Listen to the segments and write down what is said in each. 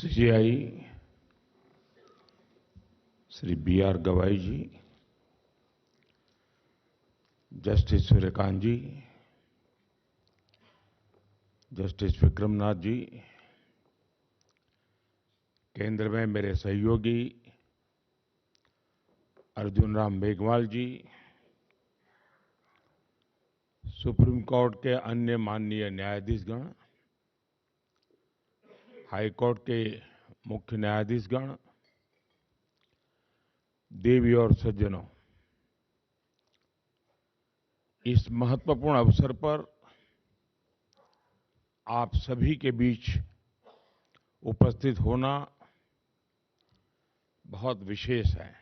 CJI Shri B R. Gavai ji, justice Surya Kant ji, justice Vikram Nath ji, केंद्र में मेरे सहयोगी अर्जुन राम मेघवाल जी, सुप्रीम कोर्ट के अन्य माननीय न्यायाधीशगण, हाई कोर्ट के मुख्य न्यायाधीशगण, देवी और सज्जनों, इस महत्वपूर्ण अवसर पर आप सभी के बीच उपस्थित होना बहुत विशेष है।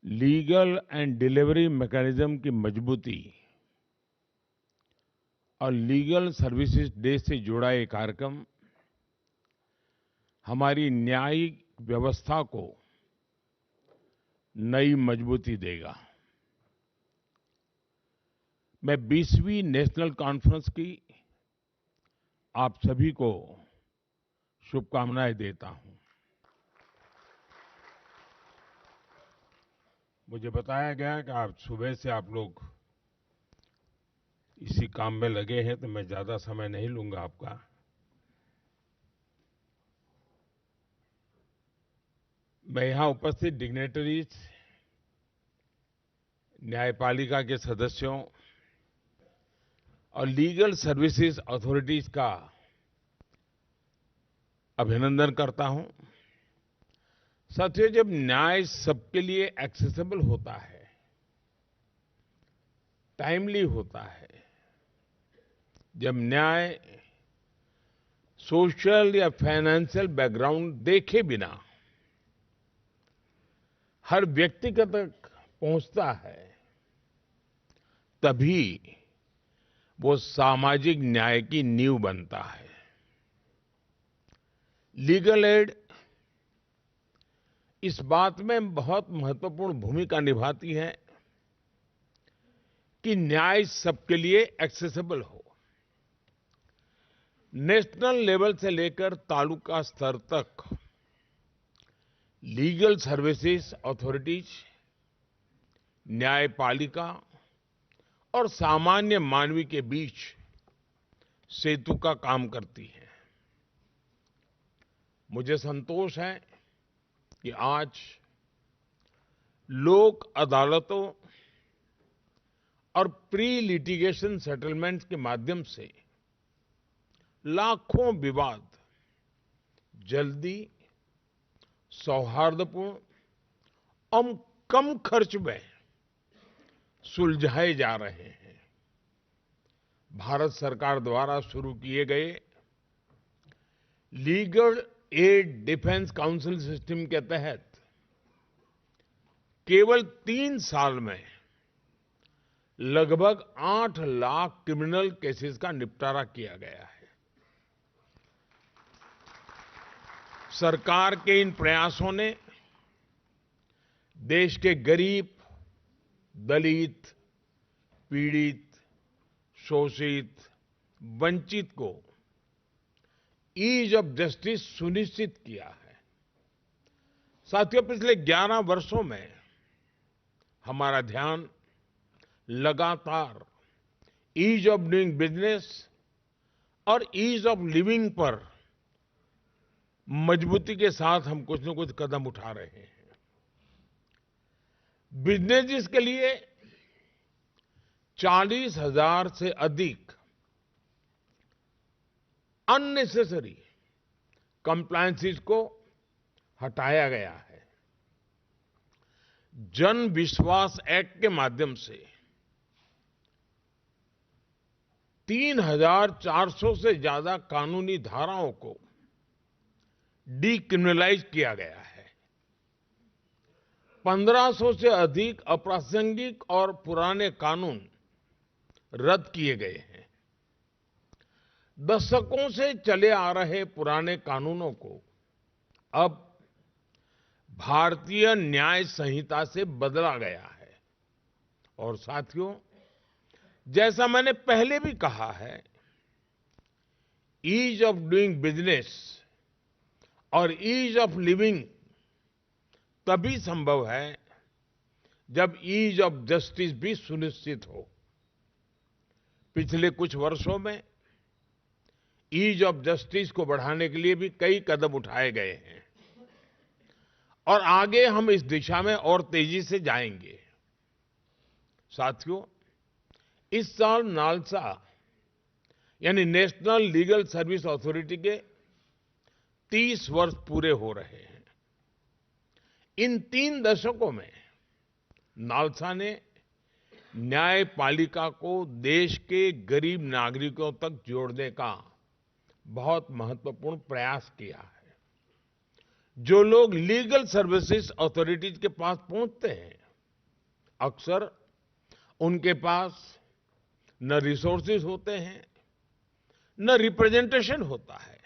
लीगल एंड डिलीवरी मैकेनिज्म की मजबूती और लीगल सर्विसेज डे से जुड़ा ये कार्यक्रम हमारी न्यायिक व्यवस्था को नई मजबूती देगा। मैं 20वीं नेशनल कॉन्फ्रेंस की आप सभी को शुभकामनाएं देता हूं। मुझे बताया गया कि आज सुबह से आप लोग इसी काम में लगे हैं, तो मैं ज्यादा समय नहीं लूंगा आपका। मैं यहां उपस्थित डिग्नेटरीज, न्यायपालिका के सदस्यों और लीगल सर्विसेज अथॉरिटीज का अभिनंदन करता हूं। साथियों, जब न्याय सबके लिए एक्सेसिबल होता है, टाइमली होता है, जब न्याय सोशल या फाइनेंशियल बैकग्राउंड देखे बिना हर व्यक्ति तक पहुंचता है, तभी वो सामाजिक न्याय की नींव बनता है। लीगल एड इस बात में बहुत महत्वपूर्ण भूमिका निभाती है कि न्याय सबके लिए एक्सेसिबल हो। नेशनल लेवल से लेकर तालुका स्तर तक लीगल सर्विसेज अथॉरिटीज, न्यायपालिका और सामान्य मानवी के बीच सेतु का काम करती है। मुझे संतोष है कि आज लोक अदालतों और प्री लिटिगेशन सेटलमेंट्स के माध्यम से लाखों विवाद जल्दी, सौहार्दपूर्ण और कम खर्च में सुलझाए जा रहे हैं। भारत सरकार द्वारा शुरू किए गए legal aid defence council system के तहत केवल 3 साल में लगभग 8 लाख क्रिमिनल केसेस का निपटारा किया गया है। सरकार के इन प्रयासों ने देश के गरीब, दलित, पीड़ित, शोषित, वंचित को ईज ऑफ जस्टिस सुनिश्चित किया है। साथियों, पिछले 11 वर्षों में हमारा ध्यान लगातार ईज ऑफ डूइंग बिजनेस और ईज ऑफ लिविंग पर मजबूती के साथ हम कुछ न कुछ कदम उठा रहे हैं। बिजनेस के लिए 40,000 से अधिक अननेसेसरी कंप्लायंसेस को हटाया गया है। जन विश्वास एक्ट के माध्यम से 3,400 से ज्यादा कानूनी धाराओं को डीक्रिमिनलाइज किया गया है। 1500 से अधिक अप्रासंगिक और पुराने कानून रद्द किए गए हैं। दशकों से चले आ रहे पुराने कानूनों को अब भारतीय न्याय संहिता से बदला गया है। और साथियों, जैसा मैंने पहले भी कहा है, ईज ऑफ डूइंग बिजनेस और ईज ऑफ लिविंग तभी संभव है जब ईज ऑफ जस्टिस भी सुनिश्चित हो। पिछले कुछ वर्षों में ईज ऑफ जस्टिस को बढ़ाने के लिए भी कई कदम उठाए गए हैं और आगे हम इस दिशा में और तेजी से जाएंगे। साथियों, इस साल नालसा यानी नेशनल लीगल सर्विस अथॉरिटी के 30 वर्ष पूरे हो रहे हैं। इन 3 दशकों में नालसा ने न्यायपालिका को देश के गरीब नागरिकों तक जोड़ने का बहुत महत्वपूर्ण प्रयास किया है। जो लोग लीगल सर्विसेज अथॉरिटीज के पास पहुंचते हैं, अक्सर उनके पास न रिसोर्सेज होते हैं, न रिप्रेजेंटेशन होता है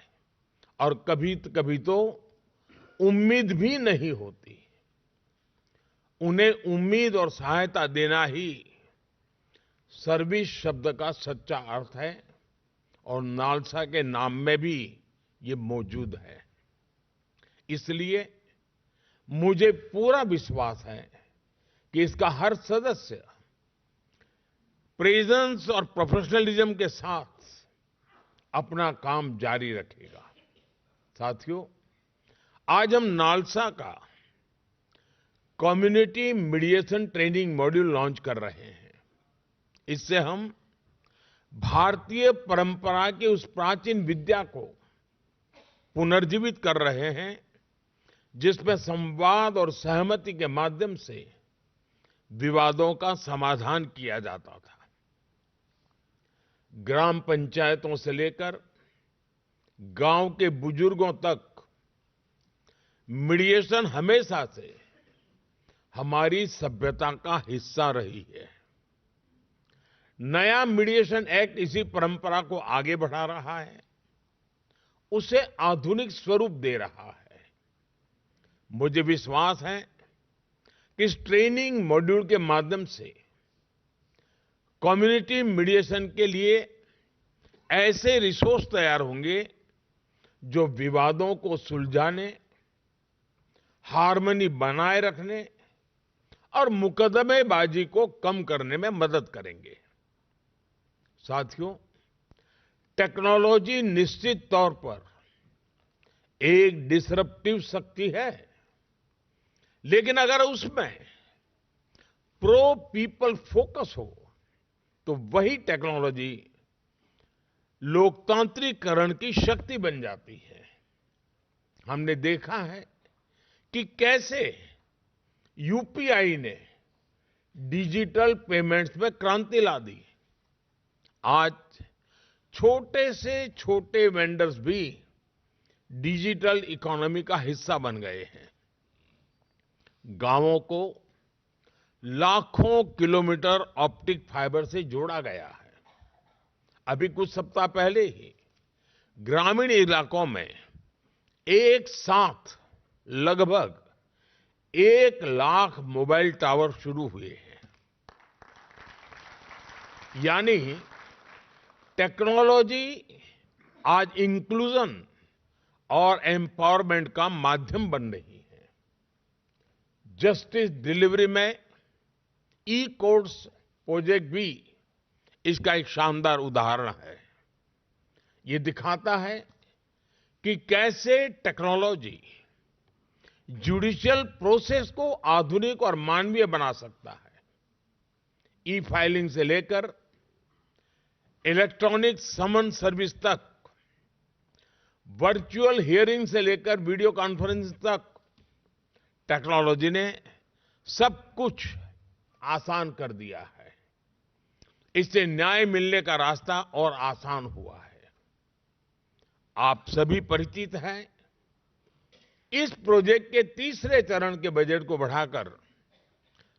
और कभी तो उम्मीद भी नहीं होती। उन्हें उम्मीद और सहायता देना ही सर्विस शब्द का सच्चा अर्थ है और नालसा के नाम में भी ये मौजूद है। इसलिए मुझे पूरा विश्वास है कि इसका हर सदस्य प्रेजेंस और प्रोफेशनलिज्म के साथ अपना काम जारी रखेगा। साथियों, आज हम नालसा का community mediation training module launch कर रहे हैं। इससे हम भारतीय परंपरा की उस प्राचीन विद्या को पुनर्जीवित कर रहे हैं जिसमें संवाद और सहमति के माध्यम से विवादों का समाधान किया जाता था। ग्राम पंचायतों से लेकर गांव के बुजुर्गों तक मीडिएशन हमेशा से हमारी सभ्यता का हिस्सा रही है। नया मीडिएशन एक्ट इसी परंपरा को आगे बढ़ा रहा है, उसे आधुनिक स्वरूप दे रहा है। मुझे विश्वास है कि इस ट्रेनिंग मॉड्यूल के माध्यम से कम्युनिटी मीडिएशन के लिए ऐसे रिसोर्स तैयार होंगे जो विवादों को सुलझाने, हार्मनी बनाए रखने और मुकदमेबाजी को कम करने में मदद करेंगे। साथियों, टेक्नोलॉजी निश्चित तौर पर एक डिसरप्टिव शक्ति है, लेकिन अगर उसमें प्रो पीपल फोकस हो तो वही टेक्नोलॉजी लोकतांत्रिकरण की शक्ति बन जाती है। हमने देखा है कि कैसे यूपीआई ने डिजिटल पेमेंट्स में क्रांति ला दी। आज छोटे से छोटे वेंडर्स भी डिजिटल इकोनॉमी का हिस्सा बन गए हैं। गांवों को लाखों किलोमीटर ऑप्टिक फाइबर से जोड़ा गया है। अभी कुछ सप्ताह पहले ही ग्रामीण इलाकों में एक साथ लगभग 1 लाख मोबाइल टावर शुरू हुए हैं। यानी टेक्नोलॉजी आज इंक्लूजन और एम्पावरमेंट का माध्यम बन रही है। जस्टिस डिलीवरी में ई कोर्ट्स प्रोजेक्ट भी इसका एक शानदार उदाहरण है। ये दिखाता है कि कैसे टेक्नोलॉजी जुडिशियल प्रोसेस को आधुनिक और मानवीय बना सकता है। ई फाइलिंग से लेकर इलेक्ट्रॉनिक समन सर्विस तक, वर्चुअल हियरिंग से लेकर वीडियो कॉन्फ्रेंस तक, टेक्नोलॉजी ने सब कुछ आसान कर दिया है। इससे न्याय मिलने का रास्ता और आसान हुआ है। आप सभी परिचित हैं, इस प्रोजेक्ट के तीसरे चरण के बजट को बढ़ाकर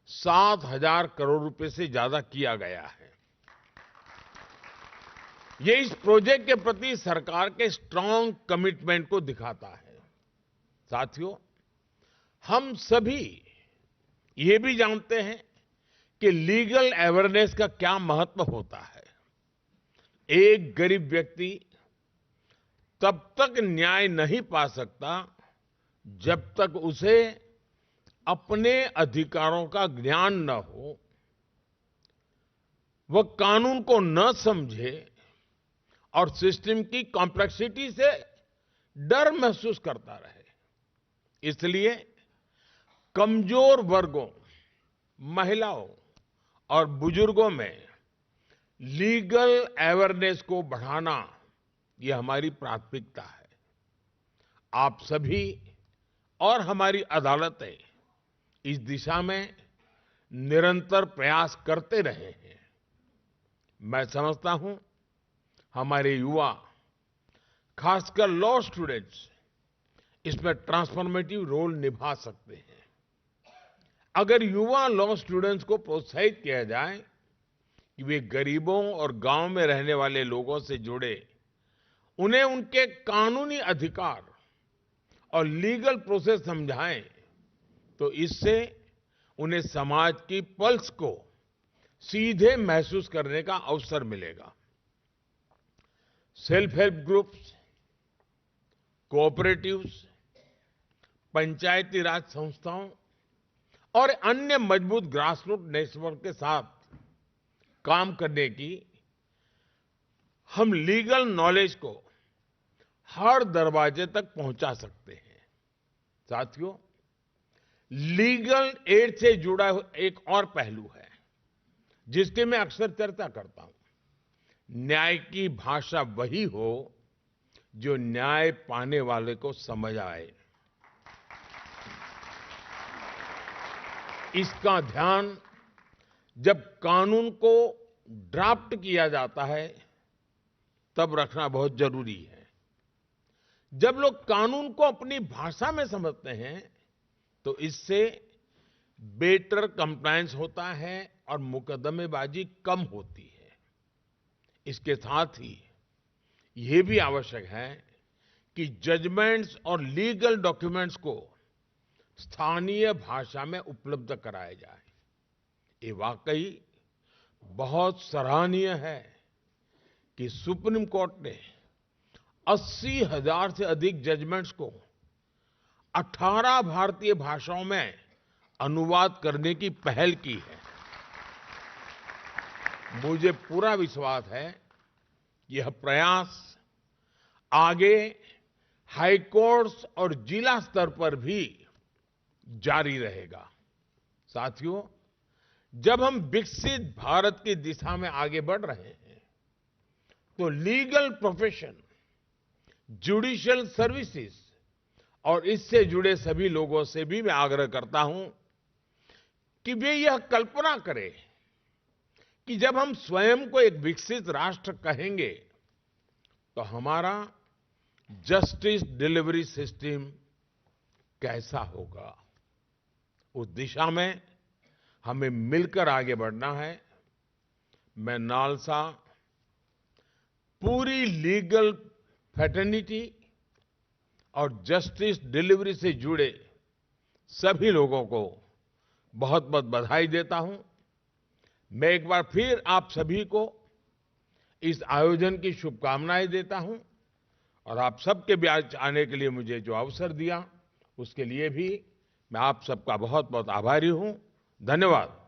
7,000 करोड़ रुपए से ज्यादा किया गया है। ये इस प्रोजेक्ट के प्रति सरकार के स्ट्रांग कमिटमेंट को दिखाता है। साथियों, हम सभी ये भी जानते हैं कि लीगल अवेयरनेस का क्या महत्व होता है। एक गरीब व्यक्ति तब तक न्याय नहीं पा सकता जब तक उसे अपने अधिकारों का ज्ञान न हो, वह कानून को न समझे और सिस्टम की कॉम्प्लेक्सिटी से डर महसूस करता रहे। इसलिए कमजोर वर्गों, महिलाओं और बुजुर्गों में लीगल अवेयरनेस को बढ़ाना ये हमारी प्राथमिकता है। आप सभी और हमारी अदालतें इस दिशा में निरंतर प्रयास करते रहे हैं। मैं समझता हूं हमारे युवा, खासकर लॉ स्टूडेंट्स, इसमें ट्रांसफॉर्मेटिव रोल निभा सकते हैं। अगर युवा लॉ स्टूडेंट्स को प्रोत्साहित किया जाए कि वे गरीबों और गांव में रहने वाले लोगों से जुड़े, उन्हें उनके कानूनी अधिकार और लीगल प्रोसेस समझाएं, तो इससे उन्हें समाज की पल्स को सीधे महसूस करने का अवसर मिलेगा। सेल्फ हेल्प ग्रुप्स, कोऑपरेटिव्स, पंचायती राज संस्थाओं और अन्य मजबूत ग्रासरूट नेटवर्क के साथ काम करने की हम लीगल नॉलेज को हर दरवाजे तक पहुंचा सकते हैं। साथियों, लीगल एड से जुड़ा एक और पहलू है जिसकी मैं अक्सर चर्चा करता हूं। न्याय की भाषा वही हो जो न्याय पाने वाले को समझ आए। इसका ध्यान जब कानून को ड्राफ्ट किया जाता है तब रखना बहुत जरूरी है। जब लोग कानून को अपनी भाषा में समझते हैं तो इससे बेटर कंप्लायंस होता है और मुकदमेबाजी कम होती है। इसके साथ ही ये भी आवश्यक है कि जजमेंट्स और लीगल डॉक्यूमेंट्स को स्थानीय भाषा में उपलब्ध कराया जाए। ये वाकई बहुत सराहनीय है कि सुप्रीम कोर्ट ने 80,000 से अधिक जजमेंट्स को 18 भारतीय भाषाओं में अनुवाद करने की पहल की है। मुझे पूरा विश्वास है यह प्रयास आगे हाई कोर्ट्स और जिला स्तर पर भी जारी रहेगा। साथियों, जब हम विकसित भारत की दिशा में आगे बढ़ रहे हैं तो लीगल प्रोफेशन, जुडिशियल सर्विसेज और इससे जुड़े सभी लोगों से भी मैं आग्रह करता हूं कि वे यह कल्पना करें कि जब हम स्वयं को एक विकसित राष्ट्र कहेंगे तो हमारा जस्टिस डिलीवरी सिस्टम कैसा होगा। उस दिशा में हमें मिलकर आगे बढ़ना है। मैं नालसा पूरी लीगल फ्रेटर्निटी और जस्टिस डिलीवरी से जुड़े सभी लोगों को बहुत बहुत बधाई देता हूं। मैं एक बार फिर आप सभी को इस आयोजन की शुभकामनाएं देता हूं और आप सबके बीच आने के लिए मुझे जो अवसर दिया उसके लिए भी मैं आप सबका बहुत बहुत आभारी हूं। धन्यवाद।